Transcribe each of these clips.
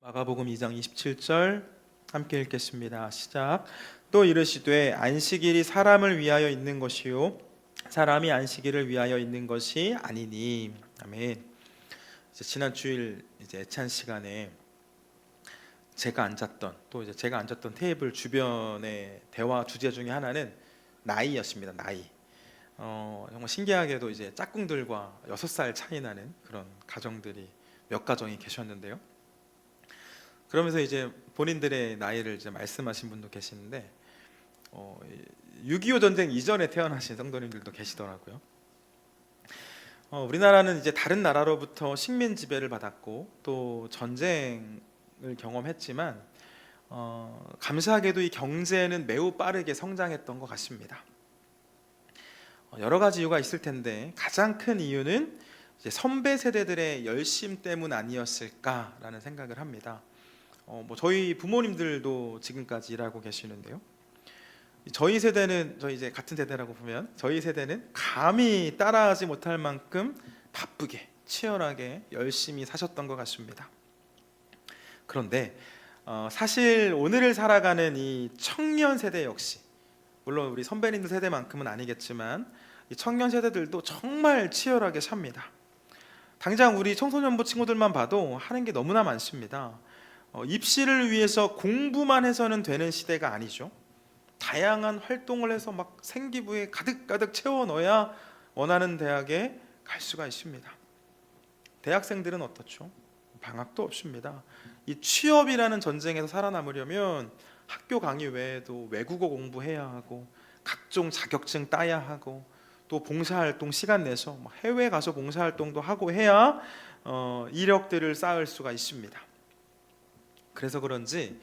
마가복음 2장 27절 함께 읽겠습니다. 시작. 또 이르시되 안식일이 사람을 위하여 있는 것이요 사람이 안식일을 위하여 있는 것이 아니니. 아멘. 지난 주일 애찬 시간에 제가 앉았던 테이블 주변의 대화 주제 중에 하나는 나이였습니다. 나이. 정말 신기하게도 짝꿍들과 6살 차이 나는 그런 가정들이 몇 가정이 계셨는데요. 그러면서 본인들의 나이를 말씀하신 분도 계시는데 6.25 전쟁 이전에 태어나신 성도님들도 계시더라고요. 우리나라는 다른 나라로부터 식민 지배를 받았고 또 전쟁을 경험했지만 감사하게도 이 경제는 매우 빠르게 성장했던 것 같습니다. 여러 가지 이유가 있을 텐데 가장 큰 이유는 선배 세대들의 열심 때문 아니었을까라는 생각을 합니다. 저희 부모님들도 지금까지 일하고 계시는데요. 저희 세대는 같은 세대라고 보면 저희 세대는 감히 따라하지 못할 만큼 바쁘게 치열하게 열심히 사셨던 것 같습니다. 그런데 사실 오늘을 살아가는 이 청년 세대 역시 물론 우리 선배님들 세대만큼은 아니겠지만 이 청년 세대들도 정말 치열하게 삽니다. 당장 우리 청소년부 친구들만 봐도 하는 게 너무나 많습니다. 입시를 위해서 공부만 해서는 되는 시대가 아니죠. 다양한 활동을 해서 막 생기부에 가득가득 채워 넣어야 원하는 대학에 갈 수가 있습니다. 대학생들은 어떻죠? 방학도 없습니다. 이 취업이라는 전쟁에서 살아남으려면 학교 강의 외에도 외국어 공부해야 하고 각종 자격증 따야 하고 또 봉사활동 시간 내서 해외 가서 봉사활동도 하고 해야 이력들을 쌓을 수가 있습니다. 그래서 그런지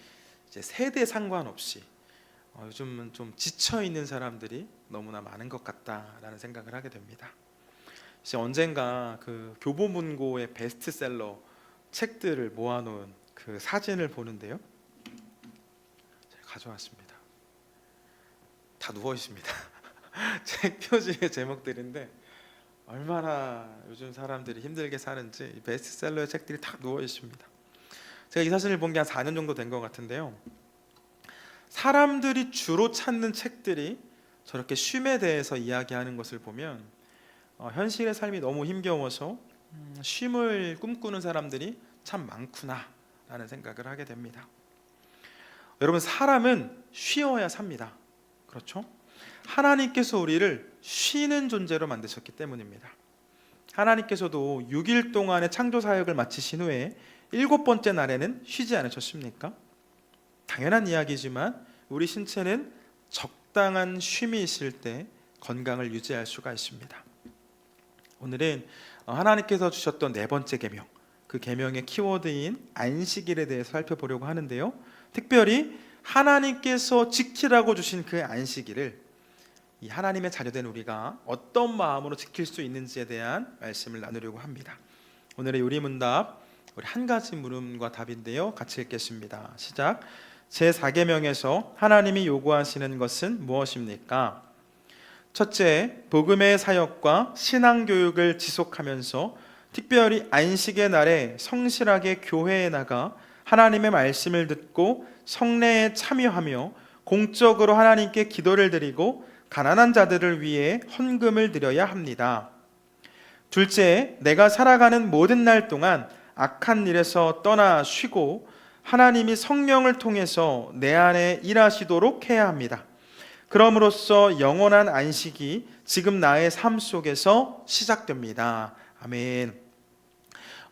세대 상관없이 요즘은 좀 지쳐있는 사람들이 너무나 많은 것 같다라는 생각을 하게 됩니다. 언젠가 그 교보문고의 베스트셀러 책들을 모아놓은 그 사진을 보는데요, 제가 가져왔습니다. 다 누워있습니다. 책 표지의 제목들인데 얼마나 요즘 사람들이 힘들게 사는지 베스트셀러의 책들이 다 누워있습니다. 제가 이 사진을 본 게 한 4년 정도 된 것 같은데요, 사람들이 주로 찾는 책들이 저렇게 쉼에 대해서 이야기하는 것을 보면 현실의 삶이 너무 힘겨워서 쉼을 꿈꾸는 사람들이 참 많구나 라는 생각을 하게 됩니다. 여러분, 사람은 쉬어야 삽니다. 그렇죠? 하나님께서 우리를 쉬는 존재로 만드셨기 때문입니다. 하나님께서도 6일 동안의 창조 사역을 마치신 후에 7번째 날에는 쉬지 않으셨습니까? 당연한 이야기지만 우리 신체는 적당한 쉼이 있을 때 건강을 유지할 수가 있습니다. 오늘은 하나님께서 주셨던 4번째 계명, 그 계명의 키워드인 안식일에 대해서 살펴보려고 하는데요, 특별히 하나님께서 지키라고 주신 그 안식일을 이 하나님의 자녀된 우리가 어떤 마음으로 지킬 수 있는지에 대한 말씀을 나누려고 합니다. 오늘의 요리문답, 우리 한 가지 물음과 답인데요, 같이 읽겠습니다. 시작. 제4계명에서 하나님이 요구하시는 것은 무엇입니까? 첫째, 복음의 사역과 신앙교육을 지속하면서 특별히 안식의 날에 성실하게 교회에 나가 하나님의 말씀을 듣고 성례에 참여하며 공적으로 하나님께 기도를 드리고 가난한 자들을 위해 헌금을 드려야 합니다. 둘째, 내가 살아가는 모든 날 동안 악한 일에서 떠나 쉬고 하나님이 성령을 통해서 내 안에 일하시도록 해야 합니다. 그럼으로써 영원한 안식이 지금 나의 삶 속에서 시작됩니다. 아멘.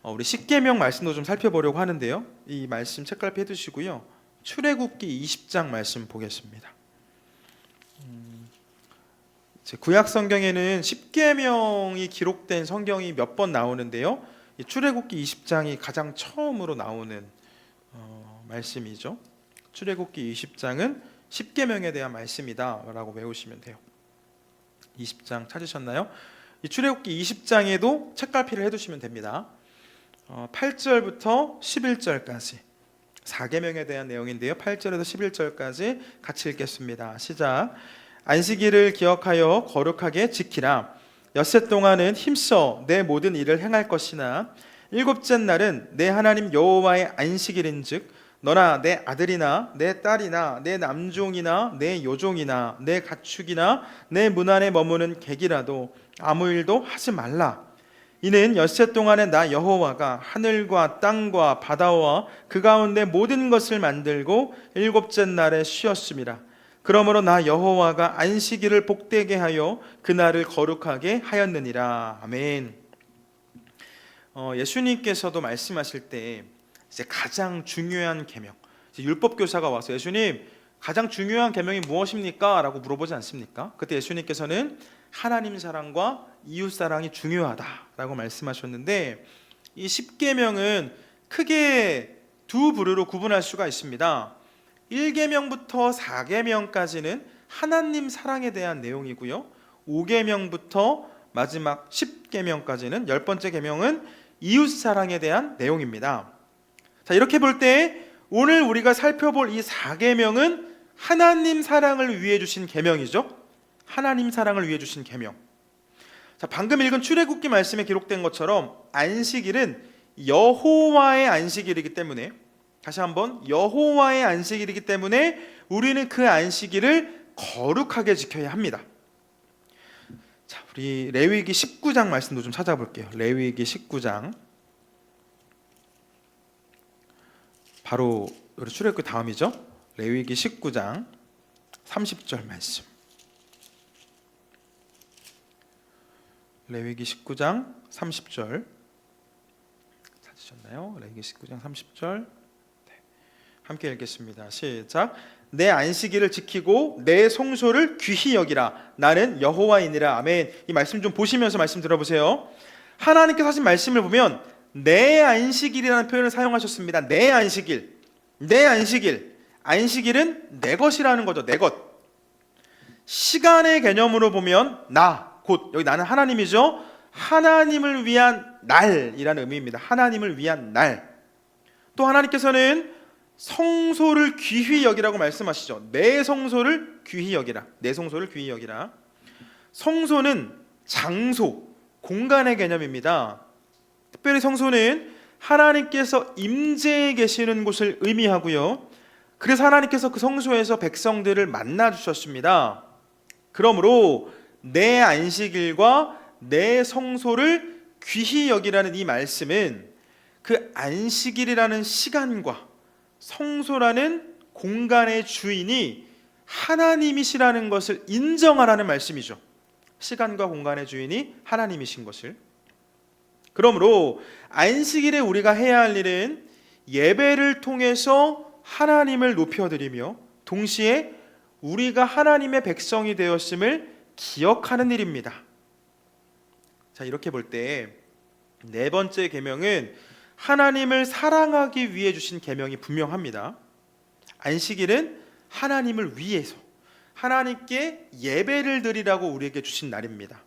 우리 십계명 말씀도 좀 살펴보려고 하는데요, 이 말씀 책갈피 해두시고요, 출애굽기 20장 말씀 보겠습니다. 구약 성경에는 십계명이 기록된 성경이 몇 번 나오는데요, 이 출애굽기 20장이 가장 처음으로 나오는 말씀이죠. 출애굽기 20장은 십계명에 대한 말씀이다 라고 외우시면 돼요. 20장 찾으셨나요? 이 출애굽기 20장에도 책갈피를 해두시면 됩니다. 8절부터 11절까지 4계명에 대한 내용인데요, 8절에서 11절까지 같이 읽겠습니다. 시작. 안식일을 기억하여 거룩하게 지키라. 엿새 동안은 힘써 내 모든 일을 행할 것이나 일곱째 날은 내 하나님 여호와의 안식일인즉 너나 내 아들이나 내 딸이나 내 남종이나 내 여종이나 내 가축이나 내 문 안에 머무는 객이라도 아무 일도 하지 말라. 이는 엿새 동안에 나 여호와가 하늘과 땅과 바다와 그 가운데 모든 것을 만들고 일곱째 날에 쉬었음이라. 그러므로 나 여호와가 안식일을 복되게 하여 그날을 거룩하게 하였느니라. 아멘. 예수님께서도 말씀하실 때 이제 가장 중요한 계명, 율법 교사가 와서 예수님 가장 중요한 계명이 무엇입니까? 라고 물어보지 않습니까? 그때 예수님께서는 하나님 사랑과 이웃 사랑이 중요하다라고 말씀하셨는데, 이 10계명은 크게 두 부류로 구분할 수가 있습니다. 1계명부터 4계명까지는 하나님 사랑에 대한 내용이고요, 5계명부터 마지막 10계명까지는 10번째 계명은 이웃 사랑에 대한 내용입니다. 자, 이렇게 볼 때 오늘 우리가 살펴볼 이 4계명은 하나님 사랑을 위해 주신 계명이죠. 하나님 사랑을 위해 주신 계명. 자, 방금 읽은 출애굽기 말씀에 기록된 것처럼 안식일은 여호와의 안식일이기 때문에, 다시 한번 여호와의 안식일이기 때문에 우리는 그 안식일을 거룩하게 지켜야 합니다. 자, 우리 레위기 19장 말씀도 좀 찾아볼게요. 레위기 19장, 바로 우리 출애굽기 다음이죠. 레위기 19장 30절 말씀. 레위기 19장 30절 찾으셨나요? 레위기 19장 30절. 네. 함께 읽겠습니다. 시작. 내 안식일을 지키고 내 성소를 귀히 여기라. 나는 여호와이니라. 아멘. 이 말씀 좀 보시면서 말씀 들어보세요. 하나님께서 하신 말씀을 보면 내 안식일이라는 표현을 사용하셨습니다. 내 안식일, 내 안식일. 안식일은 내 것이라는 거죠. 내 것. 시간의 개념으로 보면 나, 곧 여기 나는 하나님이죠. 하나님을 위한 날이라는 의미입니다. 하나님을 위한 날. 또 하나님께서는 성소를 귀히 여기라고 말씀하시죠. 내 성소를 귀히 여기라. 내 성소를 귀히 여기라. 성소는 장소, 공간의 개념입니다. 특별히 성소는 하나님께서 임재해 계시는 곳을 의미하고요, 그래서 하나님께서 그 성소에서 백성들을 만나 주셨습니다. 그러므로 내 안식일과 내 성소를 귀히 여기라는 이 말씀은 그 안식일이라는 시간과 성소라는 공간의 주인이 하나님이시라는 것을 인정하라는 말씀이죠. 시간과 공간의 주인이 하나님이신 것을. 그러므로 안식일에 우리가 해야 할 일은 예배를 통해서 하나님을 높여드리며 동시에 우리가 하나님의 백성이 되었음을 기억하는 일입니다. 자, 이렇게 볼 때 네 번째 계명은 하나님을 사랑하기 위해 주신 계명이 분명합니다. 안식일은 하나님을 위해서 하나님께 예배를 드리라고 우리에게 주신 날입니다.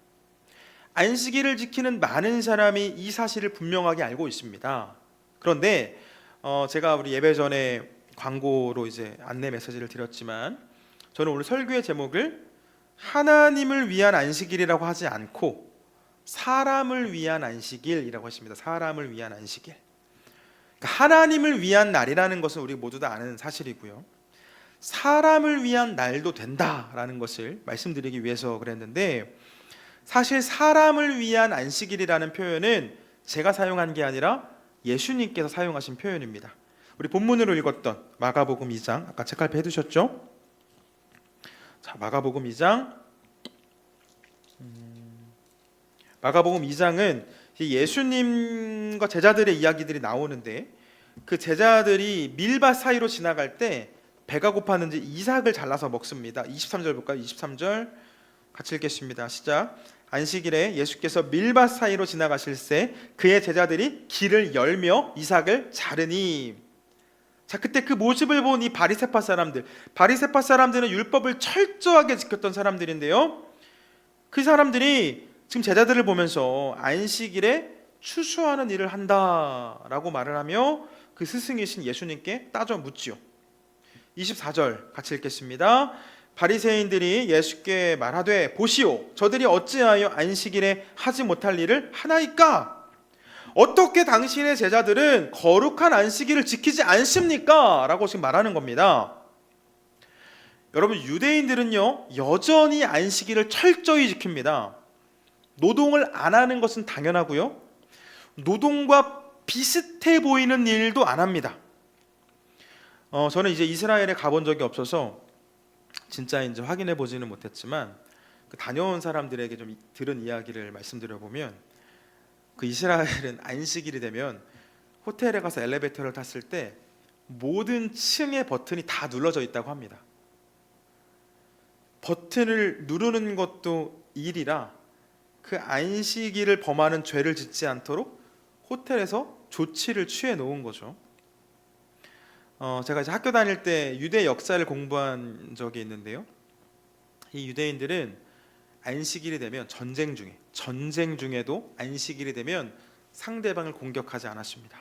안식일을 지키는 많은 사람이 이 사실을 분명하게 알고 있습니다. 그런데 제가 우리 예배 전에 광고로 이제 안내 메시지를 드렸지만, 저는 오늘 설교의 제목을 하나님을 위한 안식일이라고 하지 않고 사람을 위한 안식일이라고 했습니다. 사람을 위한 안식일. 그러니까 하나님을 위한 날이라는 것은 우리 모두 다 아는 사실이고요, 사람을 위한 날도 된다라는 것을 말씀드리기 위해서 그랬는데, 사실 사람을 위한 안식일이라는 표현은 제가 사용한 게 아니라 예수님께서 사용하신 표현입니다. 우리 본문으로 읽었던 마가복음 2장, 아까 책갈피 해두셨죠? 자, 마가복음 2장. 마가복음 2장은 예수님과 제자들의 이야기들이 나오는데, 그 제자들이 밀밭 사이로 지나갈 때 배가 고팠는지 이삭을 잘라서 먹습니다. 23절 볼까요? 23절 같이 읽겠습니다. 시작. 안식일에 예수께서 밀밭 사이로 지나가실새 그의 제자들이 길을 열며 이삭을 자르니. 자, 그때 그 모습을 본 이 바리새파 사람들은 율법을 철저하게 지켰던 사람들인데요, 그 사람들이 지금 제자들을 보면서 안식일에 추수하는 일을 한다라고 말을 하며 그 스승이신 예수님께 따져 묻지요. 24절 같이 읽겠습니다. 바리새인들이 예수께 말하되 보시오, 저들이 어찌하여 안식일에 하지 못할 일을 하나이까? 어떻게 당신의 제자들은 거룩한 안식일을 지키지 않습니까? 라고 지금 말하는 겁니다. 여러분, 유대인들은요 여전히 안식일을 철저히 지킵니다. 노동을 안 하는 것은 당연하고요, 노동과 비슷해 보이는 일도 안 합니다. 저는 이제 이스라엘에 가본 적이 없어서 진짜 이제 확인해 보지는 못했지만 그 다녀온 사람들에게 좀 들은 이야기를 말씀드려 보면, 그 이스라엘은 안식일이 되면 호텔에 가서 엘리베이터를 탔을 때 모든 층의 버튼이 다 눌러져 있다고 합니다. 버튼을 누르는 것도 일이라 그 안식일을 범하는 죄를 짓지 않도록 호텔에서 조치를 취해 놓은 거죠. 제가 이제 학교 다닐 때 유대 역사를 공부한 적이 있는데요, 이 유대인들은 안식일이 되면 전쟁 중에도 안식일이 되면 상대방을 공격하지 않았습니다.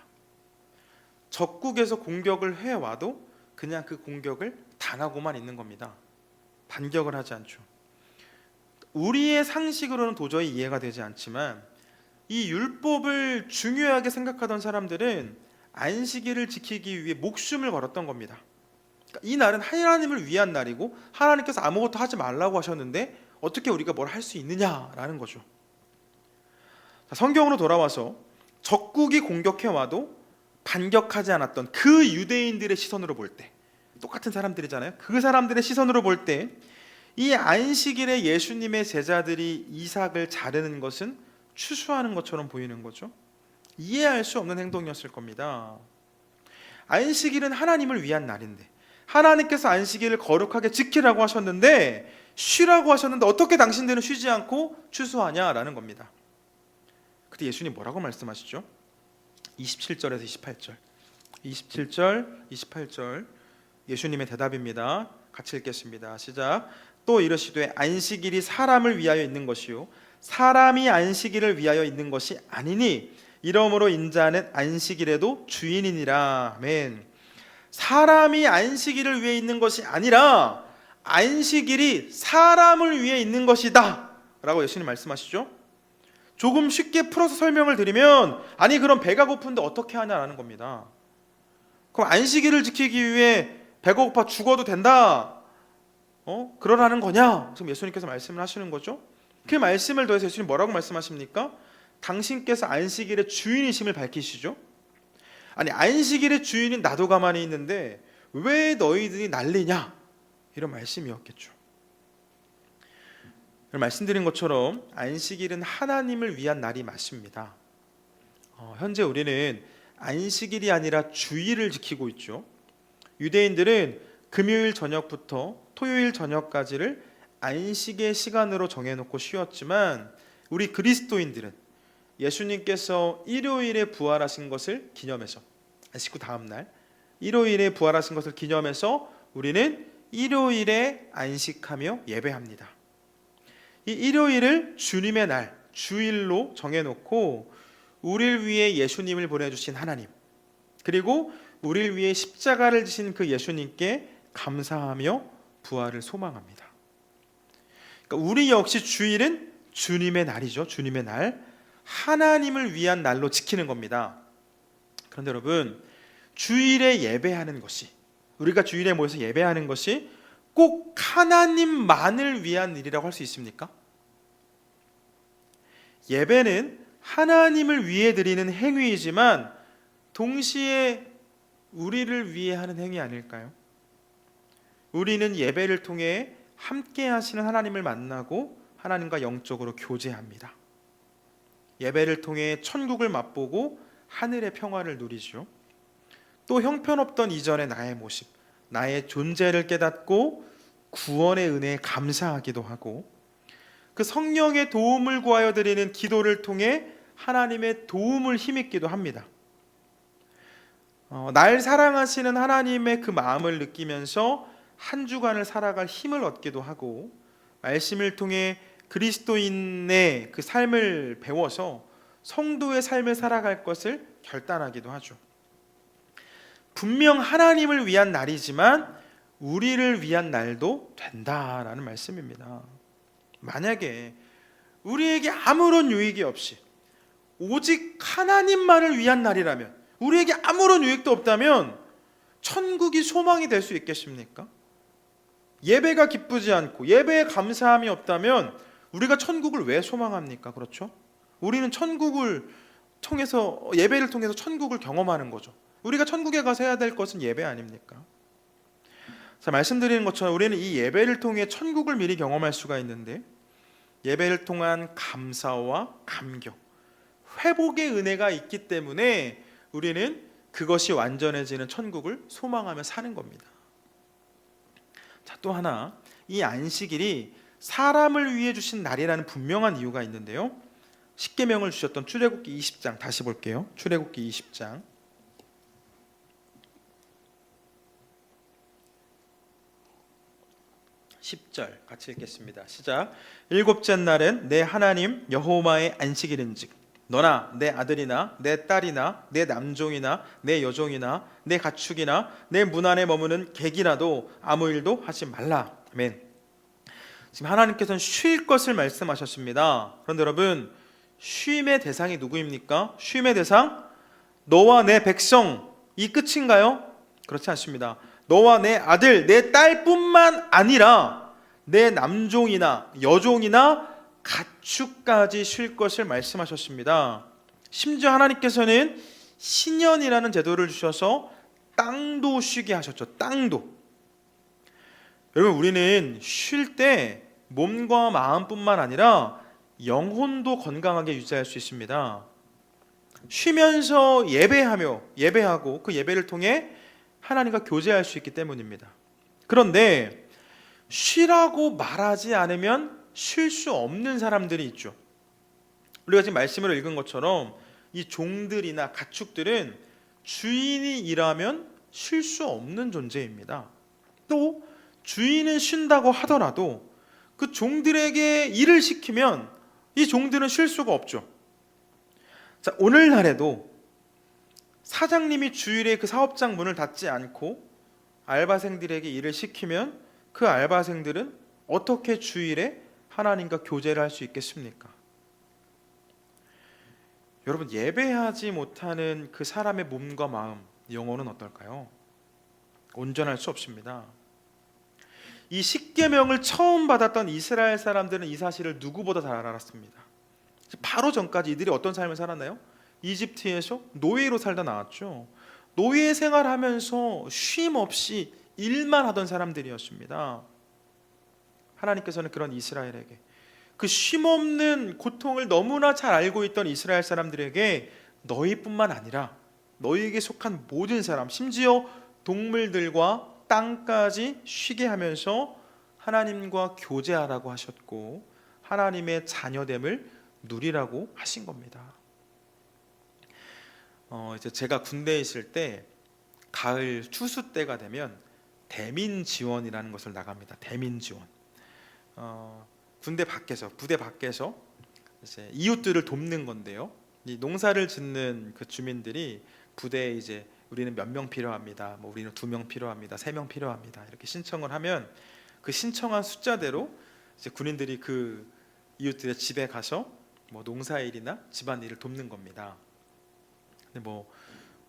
적국에서 공격을 해와도 그냥 그 공격을 당하고만 있는 겁니다. 반격을 하지 않죠. 우리의 상식으로는 도저히 이해가 되지 않지만 이 율법을 중요하게 생각하던 사람들은 안식일을 지키기 위해 목숨을 걸었던 겁니다. 그러니까 이 날은 하나님을 위한 날이고 하나님께서 아무것도 하지 말라고 하셨는데 어떻게 우리가 뭘 할 수 있느냐라는 거죠. 성경으로 돌아와서 적국이 공격해와도 반격하지 않았던 그 유대인들의 시선으로 볼 때, 똑같은 사람들이잖아요. 그 사람들의 시선으로 볼 때 이 안식일에 예수님의 제자들이 이삭을 자르는 것은 추수하는 것처럼 보이는 거죠. 이해할 수 없는 행동이었을 겁니다. 안식일은 하나님을 위한 날인데 하나님께서 안식일을 거룩하게 지키라고 하셨는데, 쉬라고 하셨는데 어떻게 당신들은 쉬지 않고 추수하냐라는 겁니다. 그때 예수님 뭐라고 말씀하시죠? 27절에서 28절 27절 28절 예수님의 대답입니다. 같이 읽겠습니다. 시작. 또 이르시되 안식일이 사람을 위하여 있는 것이요 사람이 안식일을 위하여 있는 것이 아니니 이러므로 인자는 안식일에도 주인이니라. 아멘. 사람이 안식일을 위해 있는 것이 아니라 안식일이 사람을 위해 있는 것이다 라고 예수님 말씀하시죠. 조금 쉽게 풀어서 설명을 드리면, 아니 그럼 배가 고픈데 어떻게 하냐라는 겁니다. 그럼 안식일을 지키기 위해 배가 고파 죽어도 된다, 그러라는 거냐? 지금 예수님께서 말씀을 하시는 거죠. 그 말씀을 더해서 예수님 뭐라고 말씀하십니까? 당신께서 안식일의 주인이심을 밝히시죠. 아니 안식일의 주인인 나도 가만히 있는데 왜 너희들이 난리냐, 이런 말씀이었겠죠. 말씀드린 것처럼 안식일은 하나님을 위한 날이 맞습니다. 현재 우리는 안식일이 아니라 주일을 지키고 있죠. 유대인들은 금요일 저녁부터 토요일 저녁까지를 안식의 시간으로 정해놓고 쉬었지만, 우리 그리스도인들은 예수님께서 일요일에 부활하신 것을 기념해서, 안식 후 다음 날 일요일에 부활하신 것을 기념해서 우리는 일요일에 안식하며 예배합니다. 이 일요일을 주님의 날, 주일로 정해놓고 우리를 위해 예수님을 보내주신 하나님, 그리고 우리를 위해 십자가를 지신 그 예수님께 감사하며 부활을 소망합니다. 그러니까 우리 역시 주일은 주님의 날이죠. 주님의 날, 하나님을 위한 날로 지키는 겁니다. 그런데 여러분, 주일에 예배하는 것이, 우리가 주일에 모여서 예배하는 것이 꼭 하나님만을 위한 일이라고 할 수 있습니까? 예배는 하나님을 위해 드리는 행위이지만 동시에 우리를 위해 하는 행위 아닐까요? 우리는 예배를 통해 함께 하시는 하나님을 만나고 하나님과 영적으로 교제합니다. 예배를 통해 천국을 맛보고 하늘의 평화를 누리죠. 또 형편없던 이전의 나의 모습, 나의 존재를 깨닫고 구원의 은혜에 감사하기도 하고, 그 성령의 도움을 구하여 드리는 기도를 통해 하나님의 도움을 힘입기도 합니다. 날 사랑하시는 하나님의 그 마음을 느끼면서 한 주간을 살아갈 힘을 얻기도 하고, 말씀을 통해 그리스도인의 그 삶을 배워서 성도의 삶을 살아갈 것을 결단하기도 하죠. 분명 하나님을 위한 날이지만 우리를 위한 날도 된다라는 말씀입니다. 만약에 우리에게 아무런 유익이 없이 오직 하나님만을 위한 날이라면, 우리에게 아무런 유익도 없다면 천국이 소망이 될 수 있겠습니까? 예배가 기쁘지 않고 예배에 감사함이 없다면 우리가 천국을 왜 소망합니까? 그렇죠? 우리는 천국을 통해서, 예배를 통해서 천국을 경험하는 거죠. 우리가 천국에 가서 해야 될 것은 예배 아닙니까? 자, 말씀드리는 것처럼 우리는 이 예배를 통해 천국을 미리 경험할 수가 있는데, 예배를 통한 감사와 감격, 회복의 은혜가 있기 때문에 우리는 그것이 완전해지는 천국을 소망하며 사는 겁니다. 자, 또 하나, 이 안식일이 사람을 위해 주신 날이라는 분명한 이유가 있는데요, 십계명을 주셨던 출애굽기 20장 다시 볼게요. 출애굽기 20장 10절 같이 읽겠습니다. 시작. 일곱째 날은 내 하나님 여호와의 안식일인즉 너나 내 아들이나 내 딸이나 내 남종이나 내 여종이나 내 가축이나 내 문 안에 머무는 객이라도 아무 일도 하지 말라. 아멘. 지금 하나님께서는 쉴 것을 말씀하셨습니다. 그런데 여러분, 쉼의 대상이 누구입니까? 쉼의 대상 너와 내 백성, 이 끝인가요? 그렇지 않습니다. 너와 내 아들, 내 딸뿐만 아니라 내 남종이나 여종이나 가축까지 쉴 것을 말씀하셨습니다. 심지어 하나님께서는 신년이라는 제도를 주셔서 땅도 쉬게 하셨죠. 땅도. 여러분, 우리는 쉴 때 몸과 마음뿐만 아니라 영혼도 건강하게 유지할 수 있습니다. 쉬면서 예배하고 그 예배를 통해 하나님과 교제할 수 있기 때문입니다. 그런데 쉬라고 말하지 않으면 쉴 수 없는 사람들이 있죠. 우리가 지금 말씀을 읽은 것처럼 이 종들이나 가축들은 주인이 일하면 쉴 수 없는 존재입니다. 또 주인은 쉰다고 하더라도 그 종들에게 일을 시키면 이 종들은 쉴 수가 없죠. 자, 오늘날에도 사장님이 주일에 그 사업장 문을 닫지 않고 알바생들에게 일을 시키면 그 알바생들은 어떻게 주일에 하나님과 교제를 할 수 있겠습니까? 여러분, 예배하지 못하는 그 사람의 몸과 마음, 영혼은 어떨까요? 온전할 수 없습니다. 이 십계명을 처음 받았던 이스라엘 사람들은 이 사실을 누구보다 잘 알았습니다. 바로 전까지 이들이 어떤 삶을 살았나요? 이집트에서 노예로 살다 나왔죠. 노예 생활하면서 쉼 없이 일만 하던 사람들이었습니다. 하나님께서는 그런 이스라엘에게, 그 쉼없는 고통을 너무나 잘 알고 있던 이스라엘 사람들에게 너희뿐만 아니라 너희에게 속한 모든 사람, 심지어 동물들과 땅까지 쉬게 하면서 하나님과 교제하라고 하셨고 하나님의 자녀됨을 누리라고 하신 겁니다. 이제 제가 군대에 있을 때 가을 추수 때가 되면 대민 지원이라는 것을 나갑니다. 대민 지원. 군대 밖에서, 부대 밖에서 이제 이웃들을 돕는 건데요. 이 농사를 짓는 그 주민들이 부대에 이제 우리는 몇 명 필요합니다. 뭐 우리는 2명 필요합니다. 3명 필요합니다. 이렇게 신청을 하면 그 신청한 숫자대로 이제 군인들이 그 이웃들의 집에 가서 뭐 농사일이나 집안일을 돕는 겁니다. 근데 뭐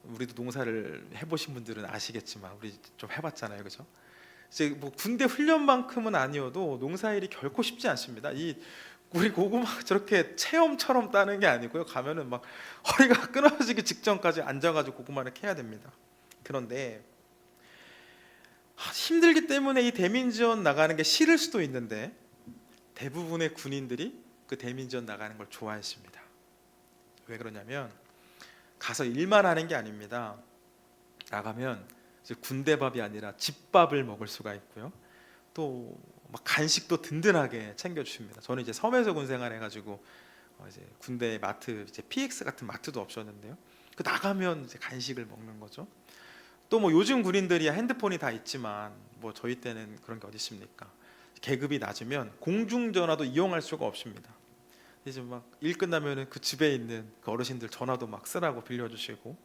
우리도 농사를 해보신 분들은 아시겠지만 우리 좀 해봤잖아요, 그죠? 이제 뭐 군대 훈련만큼은 아니어도 농사일이 결코 쉽지 않습니다. 이 우리 고구마 저렇게 체험처럼 따는 게 아니고요. 가면은 막 허리가 끊어지기 직전까지 앉아가지고 고구마를 캐야 됩니다. 그런데 힘들기 때문에 이 대민지원 나가는 게 싫을 수도 있는데 대부분의 군인들이 그 대민지원 나가는 걸 좋아했습니다. 왜 그러냐면 가서 일만 하는 게 아닙니다. 나가면 이제 군대밥이 아니라 집밥을 먹을 수가 있고요. 또 막 간식도 든든하게 챙겨주십니다. 저는 이제 섬에서 군생활해가지고 이제 군대 마트, 이제 PX 같은 마트도 없었는데요. 그 나가면 이제 간식을 먹는 거죠. 또 뭐 요즘 군인들이야 핸드폰이 다 있지만 뭐 저희 때는 그런 게 어디 있습니까? 계급이 낮으면 공중전화도 이용할 수가 없습니다. 이제 막 일 끝나면은 그 집에 있는 그 어르신들 전화도 막 쓰라고 빌려주시고,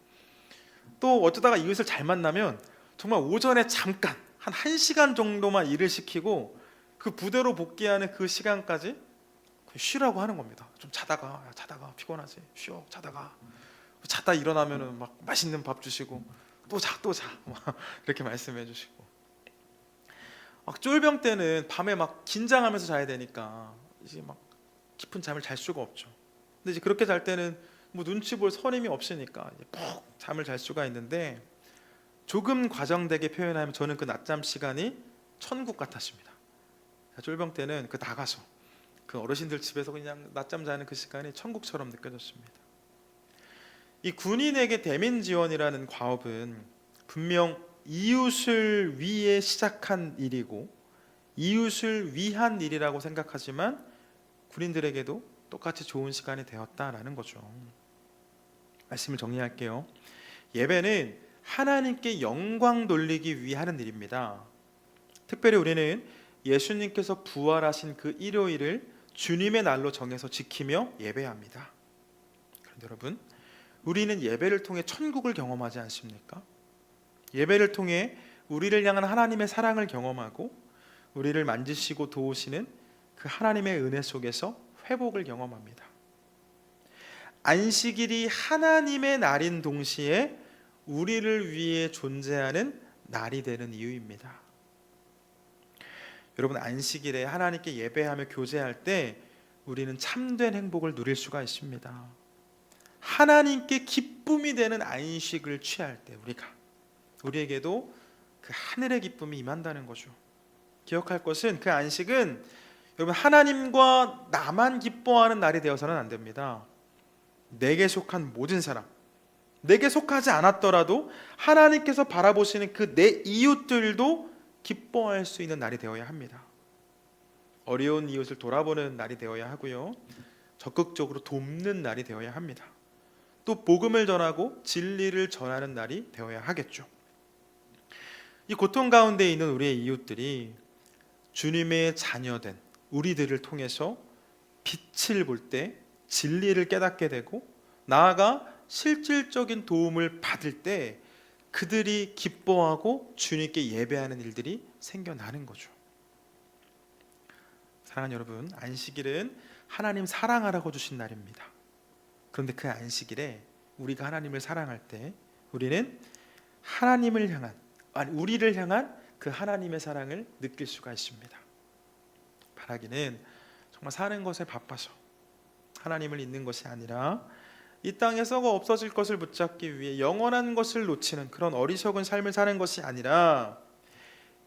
또 어쩌다가 이웃을 잘 만나면 정말 오전에 잠깐 한 1시간 정도만 일을 시키고 그 부대로 복귀하는 그 시간까지 쉬라고 하는 겁니다. 좀 자다가, 야, 자다가 피곤하지, 쉬어, 자다가. 자다 일어나면은 막 맛있는 밥 주시고 또 자, 막 이렇게 말씀해 주시고. 막 쫄병 때는 밤에 막 긴장하면서 자야 되니까 이제 막 깊은 잠을 잘 수가 없죠. 근데 이제 그렇게 잘 때는 뭐 눈치 볼 서림이 없으니까 이제 푹 잠을 잘 수가 있는데, 조금 과장되게 표현하면 저는 그 낮잠 시간이 천국 같았습니다. 쫄병 때는 그 나가서 그 어르신들 집에서 그냥 낮잠 자는 그 시간이 천국처럼 느껴졌습니다. 이 군인에게 대민 지원이라는 과업은 분명 이웃을 위해 시작한 일이고 이웃을 위한 일이라고 생각하지만 군인들에게도 똑같이 좋은 시간이 되었다라는 거죠. 말씀을 정리할게요. 예배는 하나님께 영광 돌리기 위해 하는 일입니다. 특별히 우리는 예수님께서 부활하신 그 일요일을 주님의 날로 정해서 지키며 예배합니다. 그런데 여러분, 우리는 예배를 통해 천국을 경험하지 않습니까? 예배를 통해 우리를 향한 하나님의 사랑을 경험하고 우리를 만지시고 도우시는 그 하나님의 은혜 속에서 회복을 경험합니다. 안식일이 하나님의 날인 동시에 우리를 위해 존재하는 날이 되는 이유입니다. 여러분, 안식일에 하나님께 예배하며 교제할 때 우리는 참된 행복을 누릴 수가 있습니다. 하나님께 기쁨이 되는 안식을 취할 때 우리에게도 그 하늘의 기쁨이 임한다는 거죠. 기억할 것은 그 안식은 여러분 하나님과 나만 기뻐하는 날이 되어서는 안 됩니다. 내게 속한 모든 사람, 내게 속하지 않았더라도 하나님께서 바라보시는 그 내 이웃들도 기뻐할 수 있는 날이 되어야 합니다. 어려운 이웃을 돌아보는 날이 되어야 하고요, 적극적으로 돕는 날이 되어야 합니다. 또 복음을 전하고 진리를 전하는 날이 되어야 하겠죠. 이 고통 가운데 있는 우리의 이웃들이 주님의 자녀된 우리들을 통해서 빛을 볼 때 진리를 깨닫게 되고 나아가 실질적인 도움을 받을 때 그들이 기뻐하고 주님께 예배하는 일들이 생겨나는 거죠. 사랑하는 여러분, 안식일은 하나님 사랑하라고 주신 날입니다. 그런데 그 안식일에 우리가 하나님을 사랑할 때 우리는 우리를 향한 그 하나님의 사랑을 느낄 수가 있습니다. 바라기는 정말 사는 것에 바빠서 하나님을 잊는 것이 아니라 이 땅에 썩어 없어질 것을 붙잡기 위해 영원한 것을 놓치는 그런 어리석은 삶을 사는 것이 아니라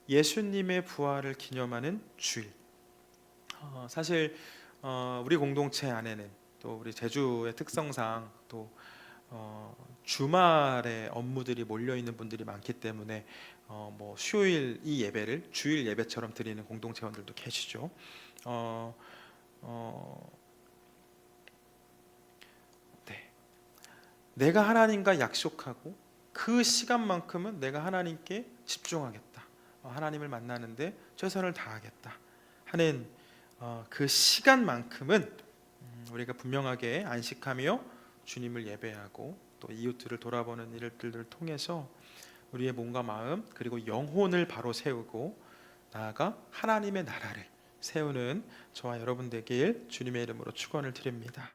예수님의 부활을 기념하는 주일. 사실 우리 공동체 안에는 또 우리 제주의 특성상 또 주말에 업무들이 몰려 있는 분들이 많기 때문에 뭐 수요일 이 예배를 주일 예배처럼 드리는 공동체원들도 계시죠. 네. 내가 하나님과 약속하고 그 시간만큼은 내가 하나님께 집중하겠다, 하나님을 만나는데 최선을 다하겠다 하는 그 시간만큼은 우리가 분명하게 안식하며 주님을 예배하고 또 이웃들을 돌아보는 일들을 통해서 우리의 몸과 마음 그리고 영혼을 바로 세우고 나아가 하나님의 나라를 세우는 저와 여러분 되길 주님의 이름으로 축원을 드립니다.